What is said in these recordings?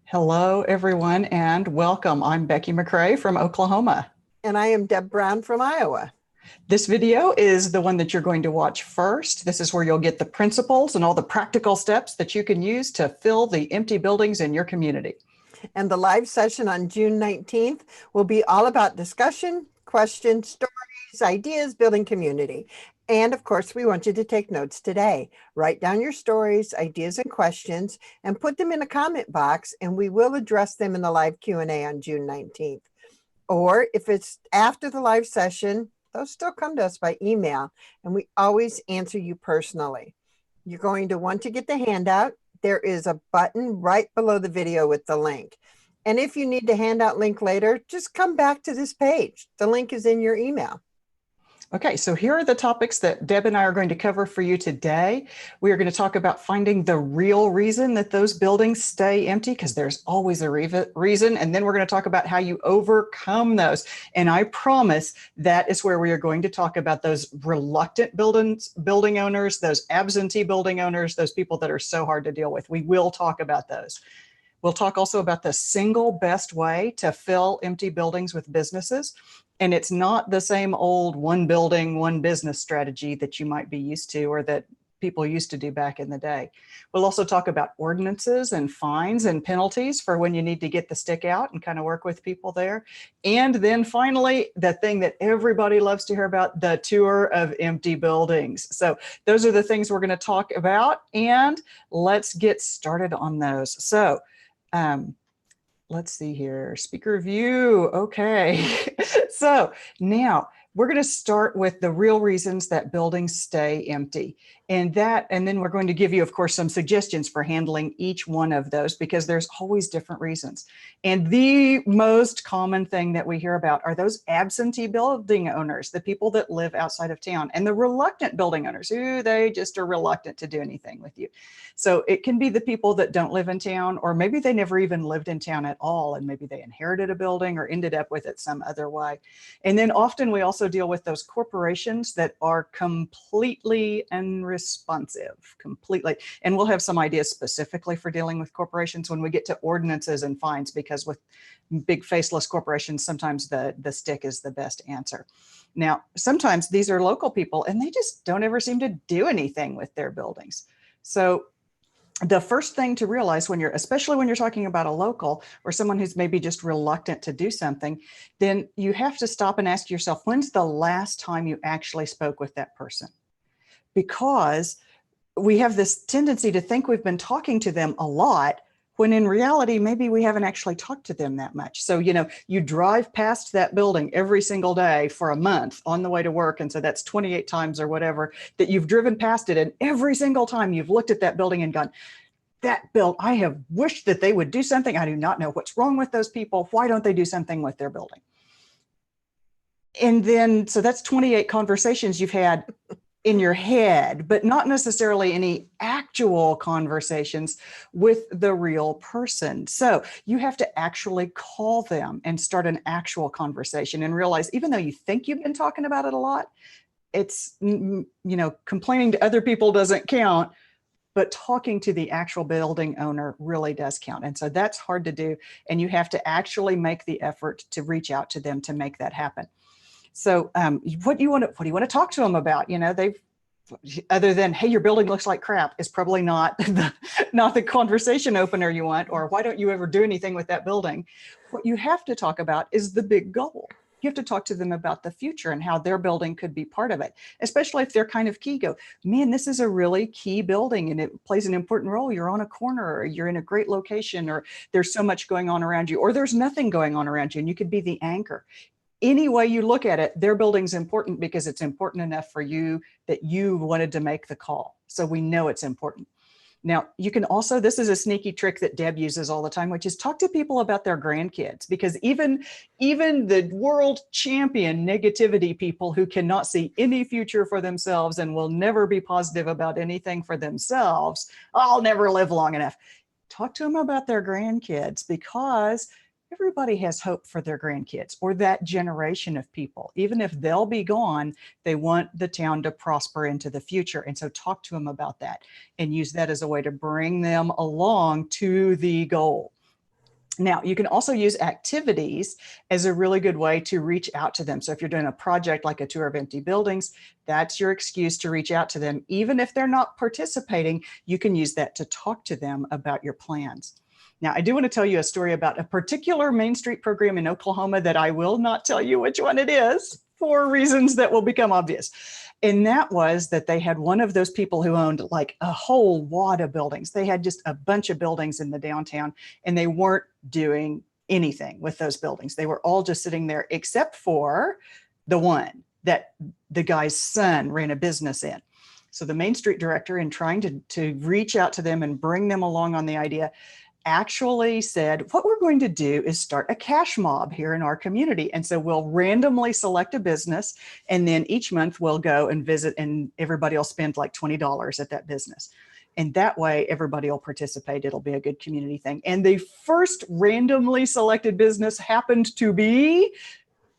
Hello, everyone, and welcome. I'm Becky McCrae from Oklahoma. And I am Deb Brown from Iowa. This video is the one that you're going to watch first. This is where you'll get the principles and all the practical steps that you can use to fill the empty buildings in your community. And the live session on June 19th will be all about discussion, questions, stories, ideas, building community. And of course, we want you to take notes today. Write down your stories, ideas, and questions, and put them in a comment box, and we will address them in the live Q&A on June 19th. Or if it's after the live session, those still come to us by email, and we always answer you personally. You're going to want to get the handout. There is a button right below the video with the link. And if you need the handout link later, just come back to this page. The link is in your email. Okay, so here are the topics that Deb and I are going to cover for you today. We are going to talk about finding the real reason that those buildings stay empty, because there's always a reason. And then we're going to talk about how you overcome those. And I promise that is where we are going to talk about those reluctant building owners, those absentee building owners, those people that are so hard to deal with. We will talk about those. We'll talk also about the single best way to fill empty buildings with businesses. And it's not the same old one building, one business strategy that you might be used to, or that people used to do back in the day. We'll also talk about ordinances and fines and penalties for when you need to get the stick out and kind of work with people there. And then finally, the thing that everybody loves to hear about, the tour of empty buildings. So those are the things we're going to talk about, and let's get started on those. So let's see here, speaker view. Okay. So now we're going to start with the real reasons that buildings stay empty. And then we're going to give you, of course, some suggestions for handling each one of those, because there's always different reasons. And the most common thing that we hear about are those absentee building owners, the people that live outside of town, and the reluctant building owners who they just are reluctant to do anything with you. So it can be the people that don't live in town, or maybe they never even lived in town at all, and maybe they inherited a building or ended up with it some other way. And then often we also deal with those corporations that are completely unresponsive, completely. And we'll have some ideas specifically for dealing with corporations when we get to ordinances and fines, because with big faceless corporations, sometimes the stick is the best answer. Now, sometimes these are local people and they just don't ever seem to do anything with their buildings. So the first thing to realize especially when you're talking about a local or someone who's maybe just reluctant to do something, then you have to stop and ask yourself, when's the last time you actually spoke with that person? Because we have this tendency to think we've been talking to them a lot, when in reality, maybe we haven't actually talked to them that much. So, you drive past that building every single day for a month on the way to work. And so that's 28 times or whatever that you've driven past it. And every single time you've looked at that building and gone, I have wished that they would do something. I do not know what's wrong with those people. Why don't they do something with their building? And then, so that's 28 conversations you've had in your head, but not necessarily any actual conversations with the real person. So you have to actually call them and start an actual conversation, and realize, even though you think you've been talking about it a lot, it's, complaining to other people doesn't count, but talking to the actual building owner really does count. And so that's hard to do. And you have to actually make the effort to reach out to them to make that happen. So what do you want to talk to them about? Other than, hey, your building looks like crap, is probably not the conversation opener you want, or why don't you ever do anything with that building? What you have to talk about is the big goal. You have to talk to them about the future and how their building could be part of it, especially if they're kind of key. Go, man, this is a really key building and it plays an important role. You're on a corner, or you're in a great location, or there's so much going on around you, or there's nothing going on around you, and you could be the anchor. Any way you look at it, their building's important because it's important enough for you that you wanted to make the call. So we know it's important. Now, you can also, this is a sneaky trick that Deb uses all the time, which is talk to people about their grandkids, because even the world champion negativity people who cannot see any future for themselves and will never be positive about anything for themselves, I'll never live long enough. Talk to them about their grandkids, because everybody has hope for their grandkids or that generation of people. Even if they'll be gone, they want the town to prosper into the future. And so talk to them about that and use that as a way to bring them along to the goal. Now, you can also use activities as a really good way to reach out to them. So if you're doing a project like a tour of empty buildings, that's your excuse to reach out to them. Even if they're not participating, you can use that to talk to them about your plans. Now, I do want to tell you a story about a particular Main Street program in Oklahoma that I will not tell you which one it is for reasons that will become obvious. And that was that they had one of those people who owned like a whole wad of buildings. They had just a bunch of buildings in the downtown, and they weren't doing anything with those buildings. They were all just sitting there, except for the one that the guy's son ran a business in. So the Main Street director, in trying to reach out to them and bring them along on the idea, actually said, what we're going to do is start a cash mob here in our community. And so we'll randomly select a business, and then each month we'll go and visit, and everybody will spend like $20 at that business. And that way everybody will participate. It'll be a good community thing. And the first randomly selected business happened to be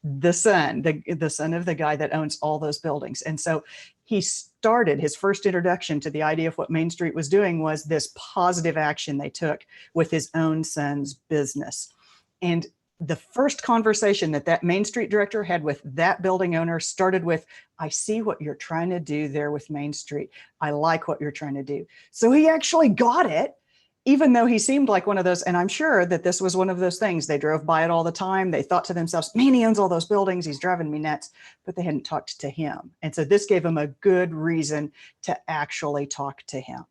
the son, the son of the guy that owns all those buildings. And so he started his first introduction to the idea of what Main Street was doing was this positive action they took with his own son's business. And the first conversation that Main Street director had with that building owner started with, I see what you're trying to do there with Main Street. I like what you're trying to do. So he actually got it, even though he seemed like one of those, and I'm sure that this was one of those things. They drove by it all the time. They thought to themselves, man, he owns all those buildings. He's driving me nuts, but they hadn't talked to him. And so this gave him a good reason to actually talk to him.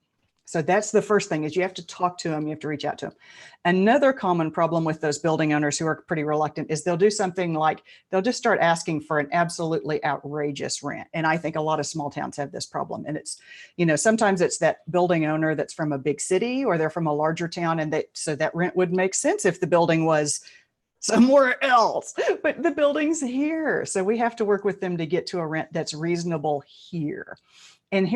So that's the first thing, is you have to talk to them. You have to reach out to them. Another common problem with those building owners who are pretty reluctant is they'll do something like they'll just start asking for an absolutely outrageous rent. And I think a lot of small towns have this problem. And it's, sometimes it's that building owner that's from a big city or they're from a larger town. And so that rent would make sense if the building was somewhere else, but the building's here. So we have to work with them to get to a rent that's reasonable here. And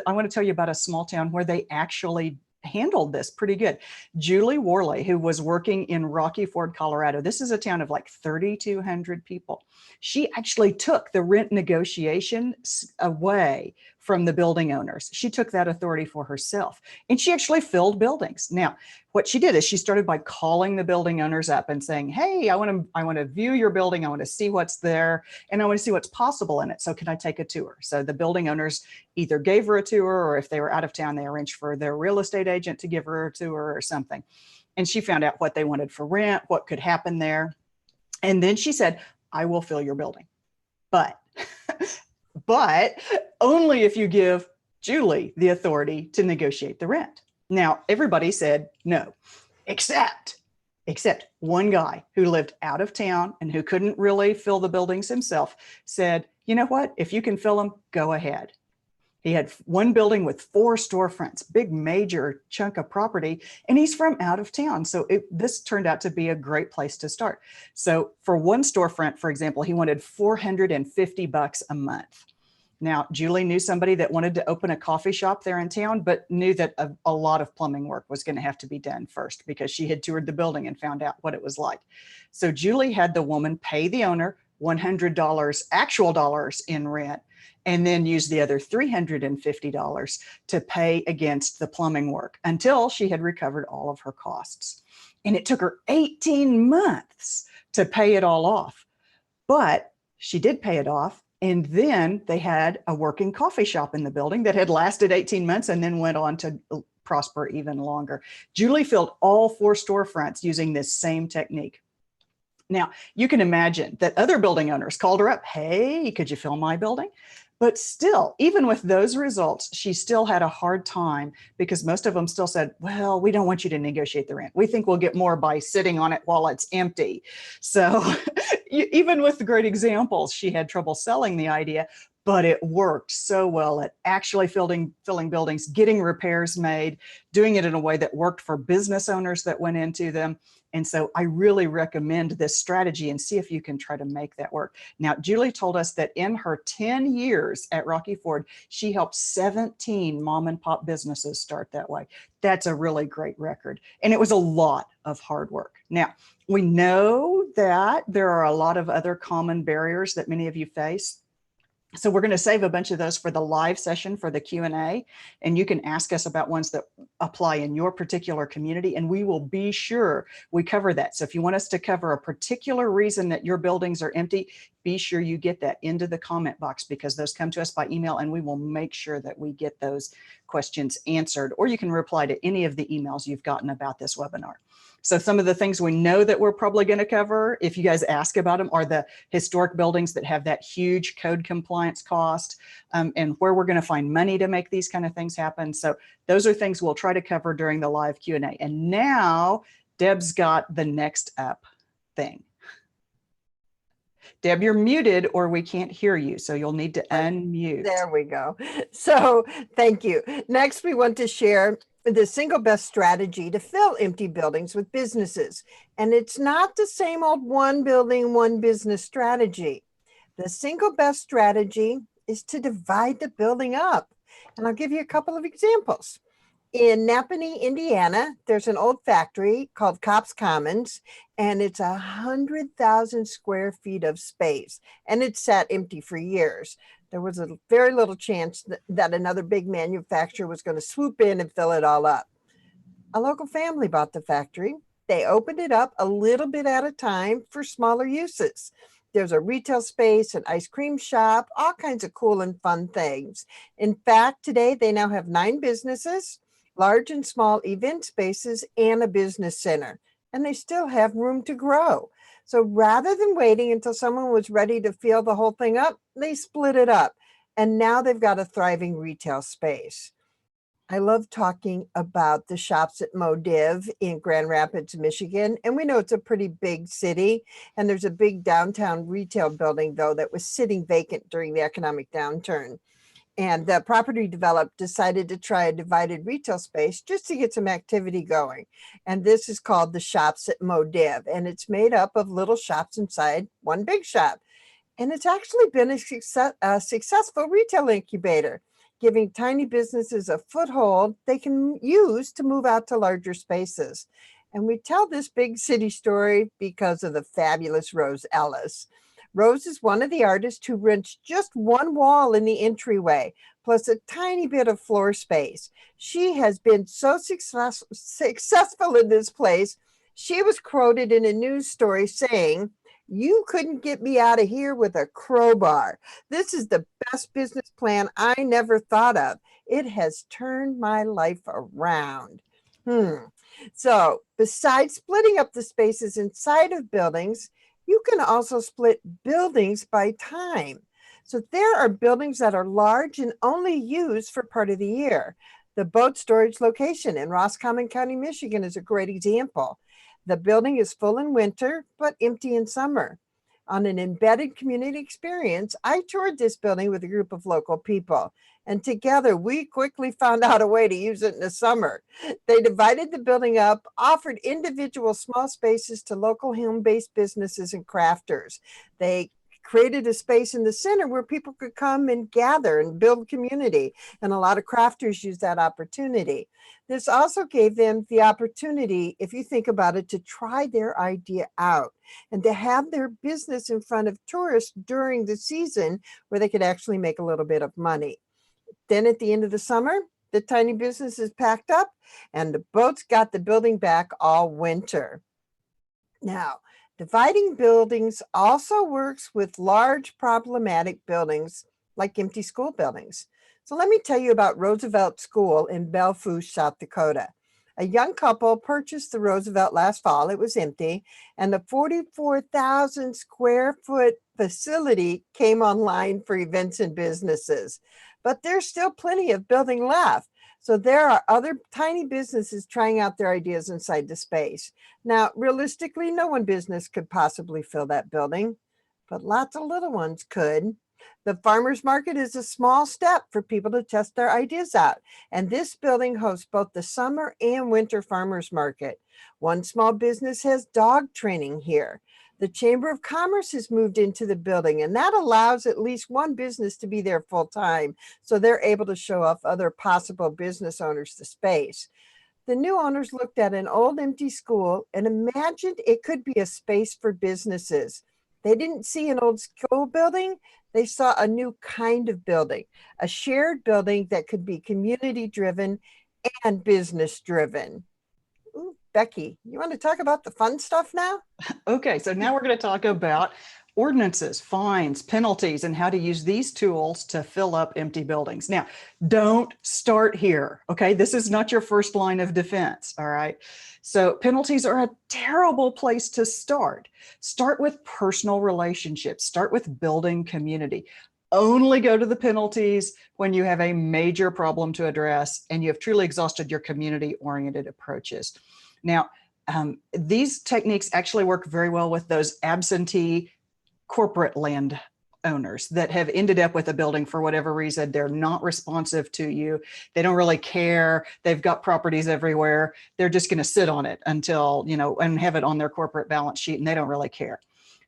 I want to tell you about a small town where they actually handled this pretty good. Julie Worley, who was working in Rocky Ford, Colorado. This is a town of like 3,200 people. She actually took the rent negotiation away from the building owners. She took that authority for herself, and she actually filled buildings. Now, what she did is she started by calling the building owners up and saying, hey, I want to view your building. I want to see what's there, and I want to see what's possible in it. So can I take a tour? So the building owners either gave her a tour, or if they were out of town, they arranged for their real estate agent to give her a tour or something. And she found out what they wanted for rent, what could happen there. And then she said, I will fill your building, but only if you give Julie the authority to negotiate the rent. Now, everybody said no, except one guy who lived out of town and who couldn't really fill the buildings himself said, you know what, if you can fill them, go ahead. He had one building with 4 storefronts, big major chunk of property, and he's from out of town. So this turned out to be a great place to start. So for one storefront, for example, he wanted $450 a month. Now, Julie knew somebody that wanted to open a coffee shop there in town, but knew that a lot of plumbing work was going to have to be done first because she had toured the building and found out what it was like. So Julie had the woman pay the owner $100 actual dollars in rent, and then use the other $350 to pay against the plumbing work until she had recovered all of her costs. And it took her 18 months to pay it all off, but she did pay it off. And then they had a working coffee shop in the building that had lasted 18 months and then went on to prosper even longer. Julie filled all 4 storefronts using this same technique. Now, you can imagine that other building owners called her up. Hey, could you fill my building? But still, even with those results, she still had a hard time because most of them still said, well, we don't want you to negotiate the rent. We think we'll get more by sitting on it while it's empty. So even with the great examples, she had trouble selling the idea, but it worked so well at actually filling buildings, getting repairs made, doing it in a way that worked for business owners that went into them. And so I really recommend this strategy and see if you can try to make that work. Now, Julie told us that in her 10 years at Rocky Ford, she helped 17 mom and pop businesses start that way. That's a really great record. And it was a lot of hard work. Now, we know that there are a lot of other common barriers that many of you face. So we're going to save a bunch of those for the live session for the Q&A, and you can ask us about ones that apply in your particular community, and we will be sure we cover that. So if you want us to cover a particular reason that your buildings are empty, be sure you get that into the comment box, because those come to us by email and we will make sure that we get those questions answered. Or you can reply to any of the emails you've gotten about this webinar. So some of the things we know that we're probably going to cover, if you guys ask about them, are the historic buildings that have that huge code compliance cost, and where we're going to find money to make these kind of things happen. So those are things we'll try to cover during the live Q&A. And now Deb's got the next up thing. Deb, you're muted or we can't hear you, so you'll need to unmute. There we go. So thank you. Next, we want to share the single best strategy to fill empty buildings with businesses. And it's not the same old one building, one business strategy. The single best strategy is to divide the building up. And I'll give you a couple of examples. In Napanee, Indiana, there's an old factory called Cops Commons, and it's 100,000 square feet of space, and it's sat empty for years. There was a very little chance that another big manufacturer was going to swoop in and fill it all up. A local family bought the factory. They opened it up a little bit at a time for smaller uses. There's a retail space, an ice cream shop, all kinds of cool and fun things. In fact, today they now have 9 businesses, large and small event spaces, and a business center, and they still have room to grow. So rather than waiting until someone was ready to fill the whole thing up, they split it up, and now they've got a thriving retail space. I love talking about the Shops at Modiv in Grand Rapids, Michigan, and we know it's a pretty big city, and there's a big downtown retail building, though, that was sitting vacant during the economic downturn. And the property developer decided to try a divided retail space just to get some activity going. And this is called the Shops at Modiv, and it's made up of little shops inside one big shop. And it's actually been a successful retail incubator, giving tiny businesses a foothold they can use to move out to larger spaces. And we tell this big city story because of the fabulous Rose Ellis. Rose is one of the artists who rents just one wall in the entryway, plus a tiny bit of floor space. She has been so successful in this place, she was quoted in a news story saying, "You couldn't get me out of here with a crowbar. This is the best business plan I never thought of. It has turned my life around." So besides splitting up the spaces inside of buildings, you can also split buildings by time. So there are buildings that are large and only used for part of the year. The boat storage location in Roscommon County, Michigan is a great example. The building is full in winter, but empty in summer. On an embedded community experience, I toured this building with a group of local people, and together we quickly found out a way to use it in the summer. They divided the building up, offered individual small spaces to local home-based businesses and crafters. They created a space in the center where people could come and gather and build community. And a lot of crafters use that opportunity. This also gave them the opportunity, if you think about it, to try their idea out and to have their business in front of tourists during the season where they could actually make a little bit of money. Then at the end of the summer, the tiny business is packed up and the boats got the building back all winter. Now, dividing buildings also works with large problematic buildings like empty school buildings. So let me tell you about Roosevelt School in Belle Fourche, South Dakota. A young couple purchased the Roosevelt last fall. It was empty, and the 44,000 square foot facility came online for events and businesses. But there's still plenty of building left. So there are other tiny businesses trying out their ideas inside the space. Now, realistically, no one business could possibly fill that building, but lots of little ones could. The farmers market is a small step for people to test their ideas out. And this building hosts both the summer and winter farmers market. One small business has dog training here. The Chamber of Commerce has moved into the building, and that allows at least one business to be there full time. So they're able to show off other possible business owners the space. The new owners looked at an old empty school and imagined it could be a space for businesses. They didn't see an old school building. They saw a new kind of building, a shared building that could be community driven and business driven. Ooh, Becky, you want to talk about the fun stuff now? Okay, so now we're going to talk about ordinances, fines, penalties, and how to use these tools to fill up empty buildings. Now, don't start here, okay? This is not your first line of defense, all right? So penalties are a terrible place to start. Start with personal relationships, start with building community. Only go to the penalties when you have a major problem to address and you have truly exhausted your community-oriented approaches. Now, these techniques actually work very well with those absentee corporate land owners that have ended up with a building for whatever reason. They're not responsive to you. They don't really care. They've got properties everywhere. They're just going to sit on it until, and have it on their corporate balance sheet, and they don't really care.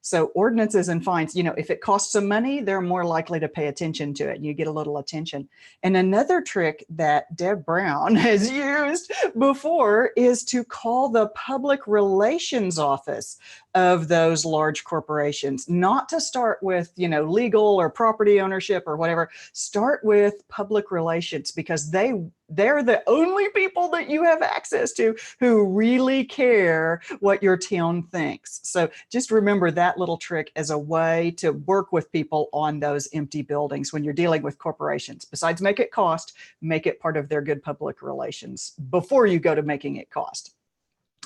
So ordinances and fines, if it costs some money, they're more likely to pay attention to it and you get a little attention. And another trick that Deb Brown has used before is to call the public relations office of those large corporations, not to start with, legal or property ownership or whatever. Start with public relations because they're the only people that you have access to who really care what your town thinks. So just remember that little trick as a way to work with people on those empty buildings when you're dealing with corporations. Besides make it cost, make it part of their good public relations before you go to making it cost.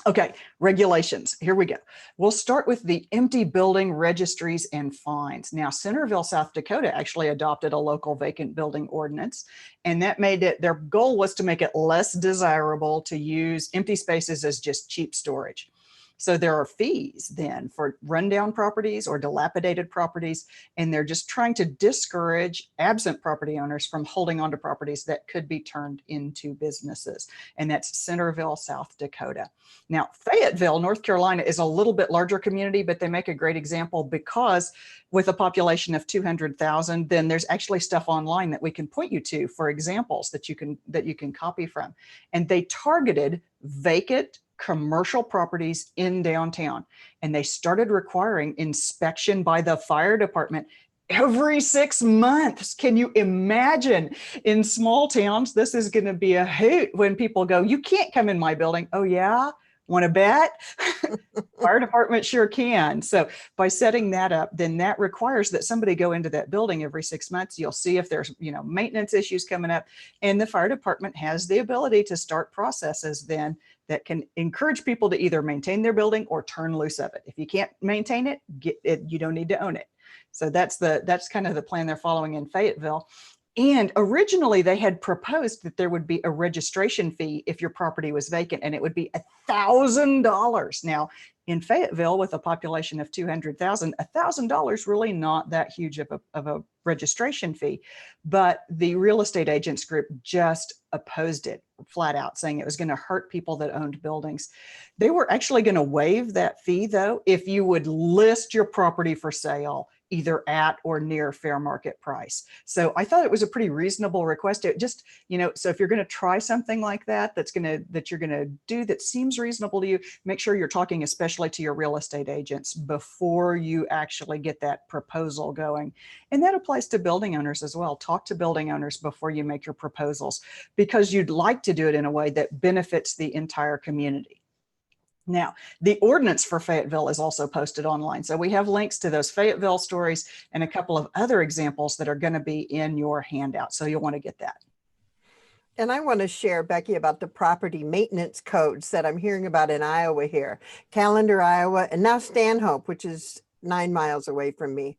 Okay, regulations. Here we go. We'll start with the empty building registries and fines. Now, Centerville, South Dakota actually adopted a local vacant building ordinance, and that made it, their goal was to make it less desirable to use empty spaces as just cheap storage. So there are fees then for rundown properties or dilapidated properties, and they're just trying to discourage absent property owners from holding onto properties that could be turned into businesses. And that's Centerville, South Dakota. Now, Fayetteville, North Carolina is a little bit larger community, but they make a great example because with a population of 200,000, then there's actually stuff online that we can point you to for examples that you can copy from. And they targeted vacant commercial properties in downtown. And they started requiring inspection by the fire department every 6 months. Can you imagine? In small towns, this is going to be a hoot when people go, you can't come in my building. Oh yeah? Want to bet? Fire department sure can. So by setting that up, then that requires that somebody go into that building every 6 months. You'll see if there's, maintenance issues coming up, and the fire department has the ability to start processes then that can encourage people to either maintain their building or turn loose of it. If you can't maintain it, you don't need to own it. So that's kind of the plan they're following in Fayetteville. And originally they had proposed that there would be a registration fee if your property was vacant, and it would be $1,000. Now in Fayetteville, with a population of 200,000, $1,000 really not that huge of a registration fee, but the real estate agents group just opposed it flat out, saying it was going to hurt people that owned buildings. They were actually going to waive that fee though if you would list your property for sale either at or near fair market price. So I thought it was a pretty reasonable request. It just, so if you're going to try something like that, that you're going to do that seems reasonable to you, make sure you're talking especially to your real estate agents before you actually get that proposal going. And that applies to building owners as well. Talk to building owners before you make your proposals, because you'd like to do it in a way that benefits the entire community. Now, the ordinance for Fayetteville is also posted online. So we have links to those Fayetteville stories and a couple of other examples that are going to be in your handout. So you'll want to get that. And I want to share, Becky, about the property maintenance codes that I'm hearing about in Iowa here. Callender, Iowa, and now Stanhope, which is 9 miles away from me,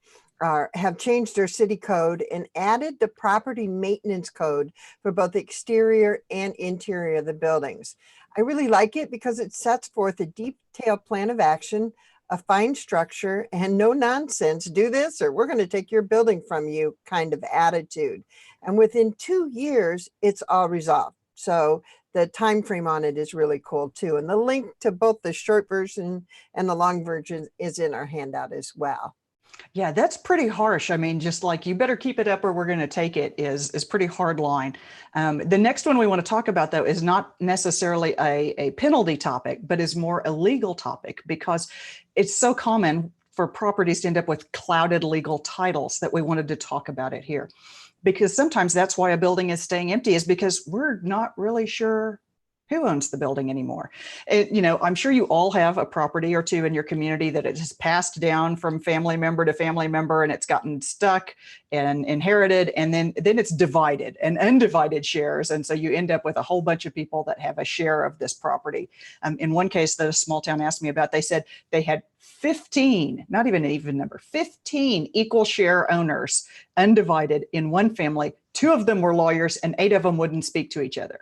have changed their city code and added the property maintenance code for both the exterior and interior of the buildings. I really like it because it sets forth a detailed plan of action, a fine structure, and no nonsense, do this or we're going to take your building from you kind of attitude. And within 2 years, it's all resolved. So the time frame on it is really cool too. And the link to both the short version and the long version is in our handout as well. Yeah, that's pretty harsh. I mean, just like you better keep it up or we're going to take it is pretty hard line. The next one we want to talk about, though, is not necessarily a penalty topic, but is more a legal topic, because it's so common for properties to end up with clouded legal titles that we wanted to talk about it here. because sometimes that's why a building is staying empty, is because we're not really sure who owns the building anymore. I'm sure you all have a property or two in your community that it has passed down from family member to family member, and it's gotten stuck and inherited, and then it's divided and undivided shares. And so you end up with a whole bunch of people that have a share of this property. In one case that a small town asked me about, they said they had 15, not even an even number, 15 equal share owners, undivided, in one family. 2 of them were lawyers and 8 of them wouldn't speak to each other.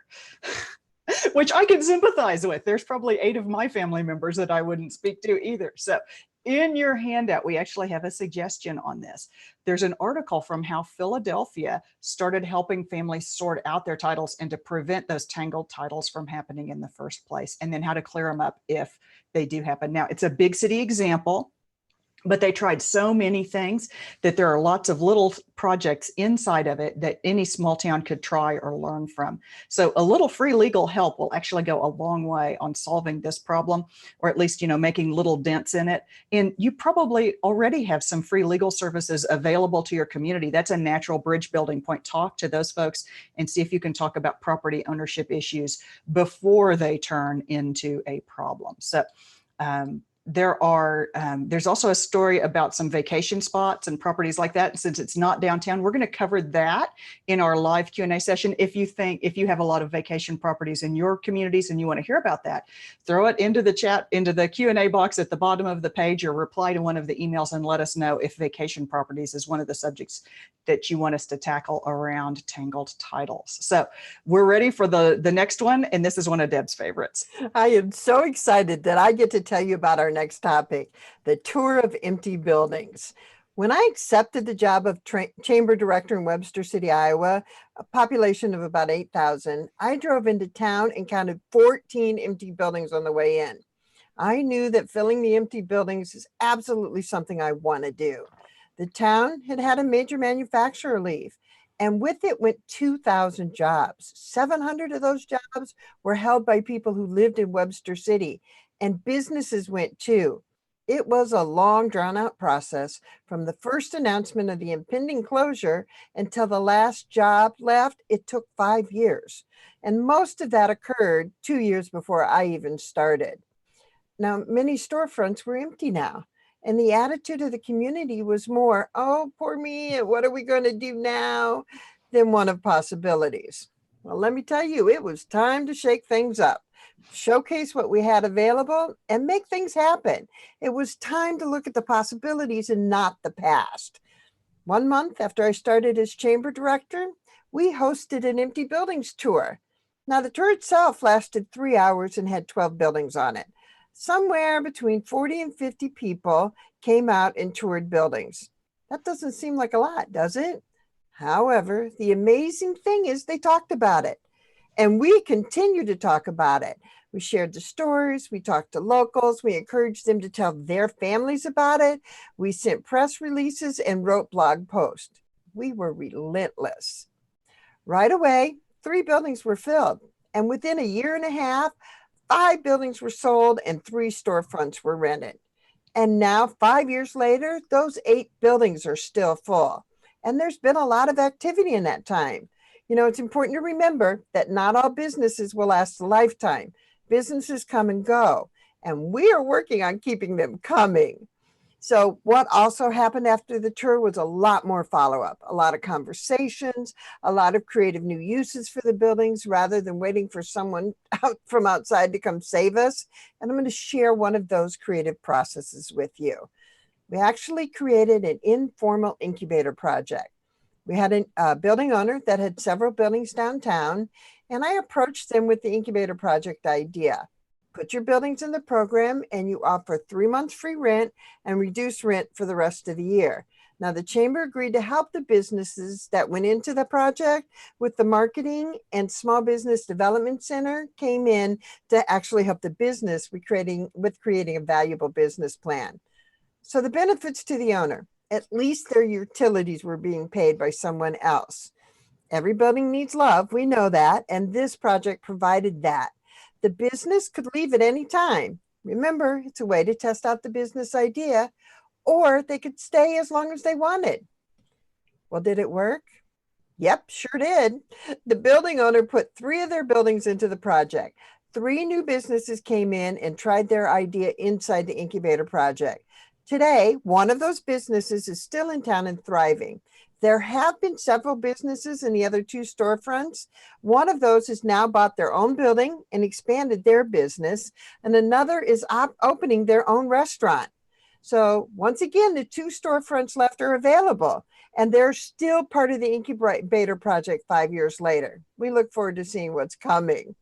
Which I can sympathize with. There's probably 8 of my family members that I wouldn't speak to either. So in your handout, we actually have a suggestion on this. There's an article from how Philadelphia started helping families sort out their titles and to prevent those tangled titles from happening in the first place, and then how to clear them up if they do happen. Now, it's a big city example, but they tried so many things that there are lots of little projects inside of it that any small town could try or learn from. So a little free legal help will actually go a long way on solving this problem, or at least, making little dents in it. And you probably already have some free legal services available to your community. That's a natural bridge building point. Talk to those folks and see if you can talk about property ownership issues before they turn into a problem. So, there's also a story about some vacation spots and properties like that. And since it's not downtown, we're going to cover that in our live Q&A session. If you have a lot of vacation properties in your communities and you want to hear about that, throw it into the chat, into the Q&A box at the bottom of the page, or reply to one of the emails and let us know if vacation properties is one of the subjects that you want us to tackle around tangled titles. So we're ready for the next one. And this is one of Deb's favorites. I am so excited that I get to tell you about our next topic, the tour of empty buildings. When I accepted the job of chamber director in Webster City, Iowa, a population of about 8,000, I drove into town and counted 14 empty buildings on the way in. I knew that filling the empty buildings is absolutely something I want to do. The town had had a major manufacturer leave, and with it went 2,000 jobs. 700 of those jobs were held by people who lived in Webster City, and businesses went too. It was a long, drawn-out process from the first announcement of the impending closure until the last job left. It took 5 years, and most of that occurred 2 years before I even started. Now, many storefronts were empty now, and the attitude of the community was more, "Oh, poor me, what are we going to do now?" than one of possibilities. Well, let me tell you, it was time to shake things up, showcase what we had available, and make things happen. It was time to look at the possibilities and not the past. 1 month after I started as chamber director, we hosted an empty buildings tour. Now, the tour itself lasted 3 hours and had 12 buildings on it. Somewhere between 40 and 50 people came out and toured buildings. That doesn't seem like a lot, does it? However, the amazing thing is they talked about it, and we continue to talk about it. We shared the stories, we talked to locals, we encouraged them to tell their families about it. We sent press releases and wrote blog posts. We were relentless. Right away, 3 buildings were filled, and within a year and a half, 5 buildings were sold and 3 storefronts were rented. And now, 5 years later, those 8 buildings are still full. And there's been a lot of activity in that time. It's important to remember that not all businesses will last a lifetime. Businesses come and go, and we are working on keeping them coming. So what also happened after the tour was a lot more follow-up, a lot of conversations, a lot of creative new uses for the buildings rather than waiting for someone out from outside to come save us. And I'm going to share one of those creative processes with you. We actually created an informal incubator project. We had a building owner that had several buildings downtown, and I approached them with the incubator project idea. Put your buildings in the program and you offer 3 months free rent and reduce rent for the rest of the year. Now, the chamber agreed to help the businesses that went into the project with the marketing, and Small Business Development Center came in to actually help the business with creating a valuable business plan. So the benefits to the owner: at least their utilities were being paid by someone else. Every building needs love, we know that, and this project provided that. The business could leave at any time. Remember, it's a way to test out the business idea, or they could stay as long as they wanted. Well, did it work? Yep, sure did. The building owner put 3 of their buildings into the project. 3 new businesses came in and tried their idea inside the incubator project. Today, one of those businesses is still in town and thriving. There have been several businesses in the other 2 storefronts. One of those has now bought their own building and expanded their business, and another is opening their own restaurant. So, once again, the 2 storefronts left are available, and they're still part of the incubator project 5 years later. We look forward to seeing what's coming.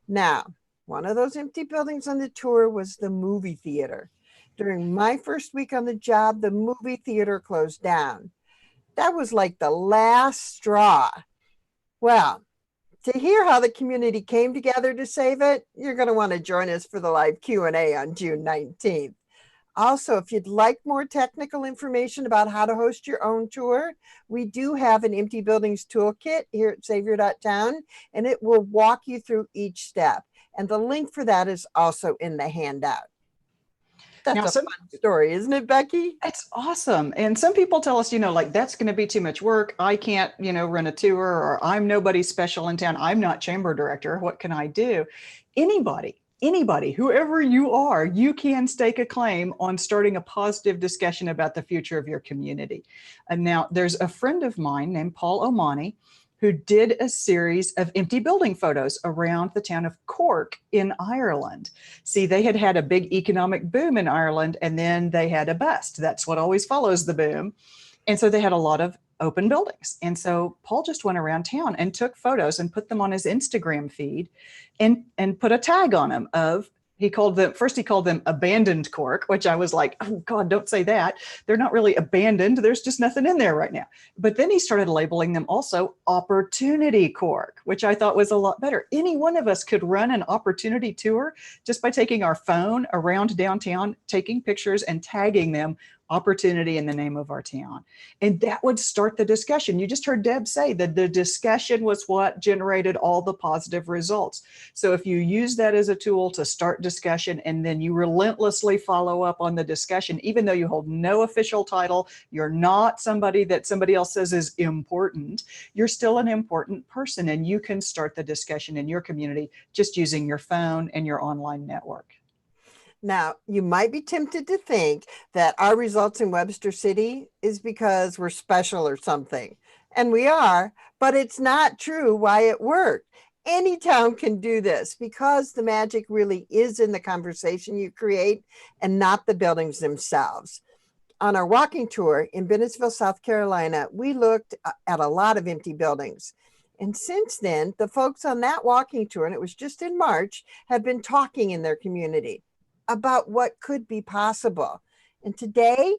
Now, one of those empty buildings on the tour was the movie theater. During my first week on the job, the movie theater closed down. That was like the last straw. Well, to hear how the community came together to save it, you're going to want to join us for the live Q&A on June 19th. Also, if you'd like more technical information about how to host your own tour, we do have an empty buildings toolkit here at Savior.town, and it will walk you through each step. And the link for that is also in the handout. That's a fun story, isn't it, Becky? It's awesome. And some people tell us, like, that's going to be too much work. I can't, run a tour, or I'm nobody special in town. I'm not chamber director. What can I do? Anybody, whoever you are, you can stake a claim on starting a positive discussion about the future of your community. And now there's a friend of mine named Paul O'Mani who did a series of empty building photos around the town of Cork in Ireland. See, they had had a big economic boom in Ireland, and then they had a bust. That's what always follows the boom. And so they had a lot of open buildings. And so Paul just went around town and took photos and put them on his Instagram feed and put a tag on them of, he called them abandoned Cork, which I was like, oh God, don't say that. They're not really abandoned. There's just nothing in there right now. But then he started labeling them also opportunity Cork, which I thought was a lot better. Any one of us could run an opportunity tour just by taking our phone around downtown, taking pictures and tagging them opportunity in the name of our town. And that would start the discussion. You just heard Deb say that the discussion was what generated all the positive results. So if you use that as a tool to start discussion, and then you relentlessly follow up on the discussion, even though you hold no official title, you're not somebody that somebody else says is important, you're still an important person, and you can start the discussion in your community just using your phone and your online network. Now, you might be tempted to think that our results in Webster City is because we're special or something. And we are, but it's not true why it worked. Any town can do this because the magic really is in the conversation you create and not the buildings themselves. On our walking tour in Bennettsville, South Carolina, we looked at a lot of empty buildings. And since then, the folks on that walking tour, and it was just in March, have been talking in their community about what could be possible. And today,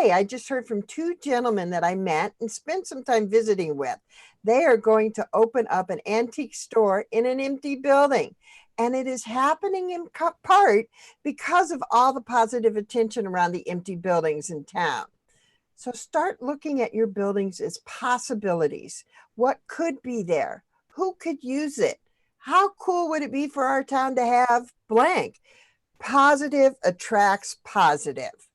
I just heard from 2 gentlemen that I met and spent some time visiting with. They are going to open up an antique store in an empty building. And it is happening in part because of all the positive attention around the empty buildings in town. So start looking at your buildings as possibilities. What could be there? Who could use it? How cool would it be for our town to have blank? Positive attracts positive.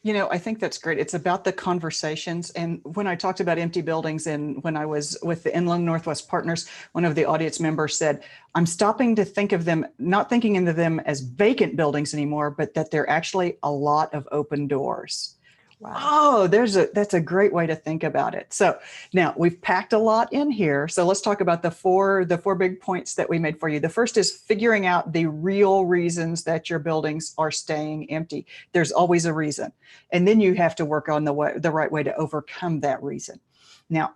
I think that's great. It's about the conversations. And when I talked about empty buildings, and when I was with the Inland Northwest Partners, one of the audience members said, I'm stopping to think of them, not thinking of them as vacant buildings anymore, but that they're actually a lot of open doors. Wow. Oh, that's a great way to think about it. So now we've packed a lot in here. So let's talk about the four big points that we made for you. The first is figuring out the real reasons that your buildings are staying empty. There's always a reason. And then you have to work on the right way to overcome that reason. Now,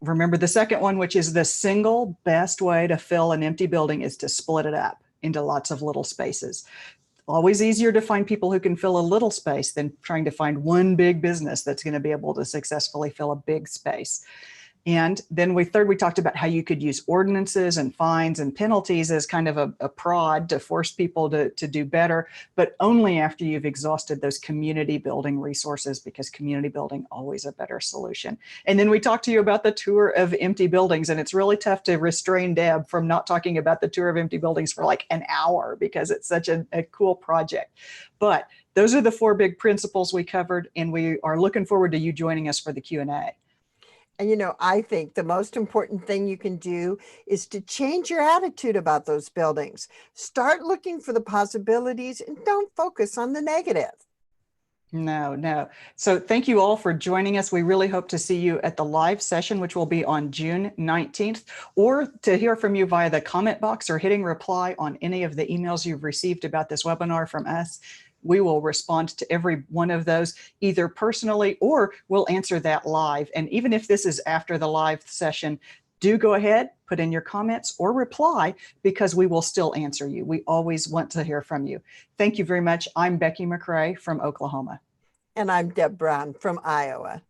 remember the second one, which is the single best way to fill an empty building is to split it up into lots of little spaces. Always easier to find people who can fill a little space than trying to find one big business that's going to be able to successfully fill a big space. And then we talked about how you could use ordinances and fines and penalties as kind of a prod to force people to do better, but only after you've exhausted those community building resources, because community building always a better solution. And then we talked to you about the tour of empty buildings, and it's really tough to restrain Deb from not talking about the tour of empty buildings for like an hour because it's such a cool project. But those are the 4 big principles we covered, and we are looking forward to you joining us for the Q&A. And I think the most important thing you can do is to change your attitude about those buildings. Start looking for the possibilities and don't focus on the negative. No, no. So thank you all for joining us. We really hope to see you at the live session, which will be on June 19th, or to hear from you via the comment box or hitting reply on any of the emails you've received about this webinar from us. We will respond to every one of those either personally or we'll answer that live. And even if this is after the live session, do go ahead, put in your comments or reply because we will still answer you. We always want to hear from you. Thank you very much. I'm Becky McRae from Oklahoma. And I'm Deb Brown from Iowa.